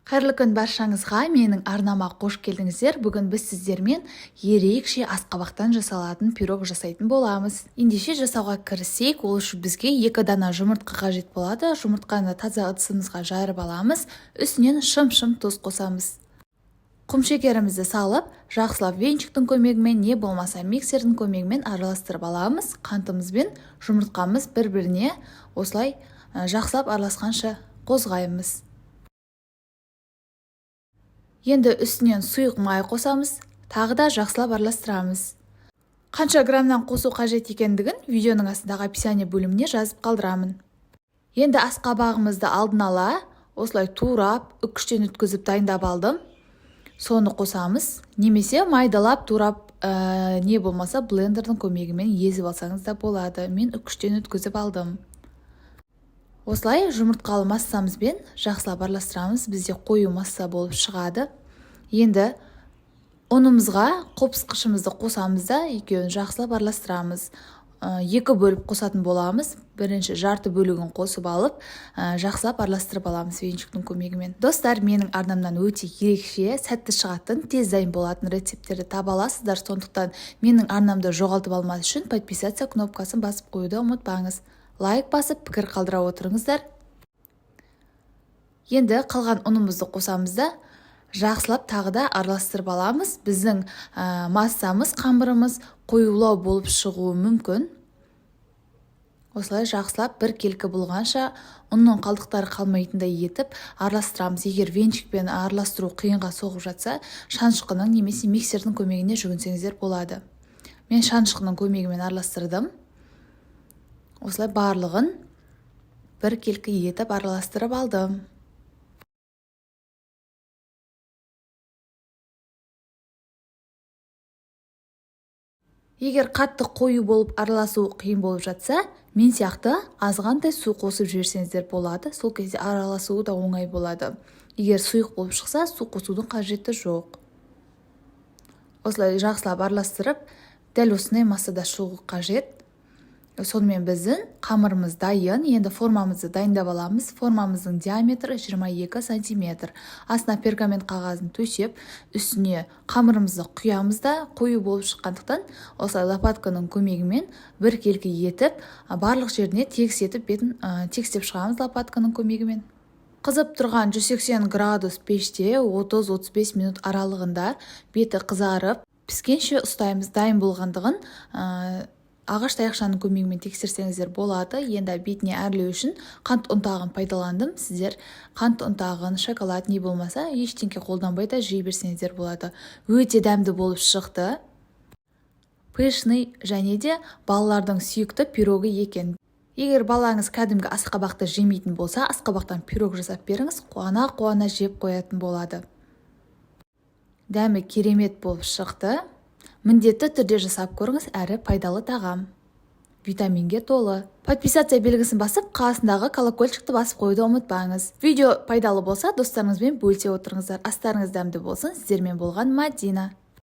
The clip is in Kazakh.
Қайырлы күн баршаңызға, менің арнама қош келдіңіздер. Бүгін біз сіздермен ерекше асқабақтан жасалатын пирог жасайтын боламыз. Ендеше жасауға кірісейік. Ол үшін бізге 2 дана жұмыртқа қажет болады. Жұмыртқаны таза ыдысымызға жарып аламыз. Үстінен шым-шым тұз қосамыз. Құмшекерімізді салып, жақсылап венчиктің көмегімен не болмаса миксердің көмегімен араластырып аламыз. Қантымыз бен жұмыртқамыз бір-біріне осылай жақсылап араласқанша қозғаймыз. Енді үстінен сұйық май қосамыз, тағы да жақсылап араластырамыз. Қанша граммнан қосу қажет екендігін видеоның астындағы описание бөліміне жазып қалдырамын. Енді асқабағымызды алдын ала осылай турап, үккіштен өткізіп дайындап алдым. Соны қосамыз, немесе майдалап турап, не болмаса блендердің көмегімен езіп алсаңыз да болады. Мен үккіштен өткізіп алдым. Осылай жұмыртқалы массамызбен жақсылап араластырамыз. Бізде қою масса болып шығады. Енді ұнымызға қопсқышымызды қосамыз да екеуін жақсылап араластырамыз. 2 бөліп қосатын боламыз. Бірінші жарты бөлігін қосып алып, жақсылап араластырып аламыз венчиктің көмегімен. Достар, менің арнамнан өте ерекше, сәтті шығатын, тез дайын болатын рецепттерді таба аласыздар. Сондықтан менің арнамды жоғалтып алмас үшін подписаться кнопкасын басып қоюды ұмытпаңыз. Лайк басып, пікір қалдыра отырыңыздар. Енді қалған ұнымызды қосамыз да, жақсылап тағы да араластырып аламыз. Біздің массамыз, қамырымыз қоюлау болып шығуы мүмкін. Осылай жақсылап біркелкі болғанша, ұнның қалдықтары қалмайтындай етіп араластырамыз. Егер венчикпен араластыру қиынға соғып жатса, шанышқының немесе миксердің көмегіне жүгінсеңіздер болады. Мен шанышқының көмегімен араластырдым. Осылай барлығын біркелкі етіп араластырып алдым. Егер қатты қою болып араласу қиын болып жатса, мен сияқты азғантай су қосып жіберсеңіздер болады. Сол кезде араласуы да оңай болады. Егер сұйық болып шықса, су қосудың қажеті жоқ. Осылай жақсылап араластырып, дәл осындай массада шығу қажет. Сонымен біздің қамырымыз дайын. Енді формамызды дайындап аламыз. Формамыздың диаметрі 22 см. Астына пергамент қағазын төсеп, үстіне қамырымызды құямыз да, қою болып шыққандықтан осылай лопатканың көмегімен біркелкі етіп, барлық жеріне тегіс етіп бетін тегістеп шығамыз лопатканың көмегімен. Қызып тұрған 180 градус пеште 30-35 минут аралығында беті қызарып, піскенше ұстаймыз. Дайын болғандығын ағаш таяқшаның көмегімен тексерсеңіздер болады. Енді бетіне әрлеу үшін қант ұнтағын пайдаландым. Сіздер қант ұнтағын, шоколад не болмаса, ештеңке қолданбай да жей берсеңіздер болады. Өте дәмді болып шықты. Пышный және де балалардың сүйікті пирогі екен. Егер балаңыз кәдімгі асқабақты жемейтін болса, асқабақтан пирог жасап беріңіз, қуана-қуана жеп қоятын болады. Дәмі керемет болып шықты. Міндетті түрде жасап көріңіз, әрі пайдалы тағам. Витаминге толы. Подписация белгісін басып, қасындағы колокольчикті басып қоюды ұмытпаңыз. Видео пайдалы болса, достарыңызбен бөлісе отырыңыздар. Астарыңыз дәмді болсын. Сіздермен болған Мадина.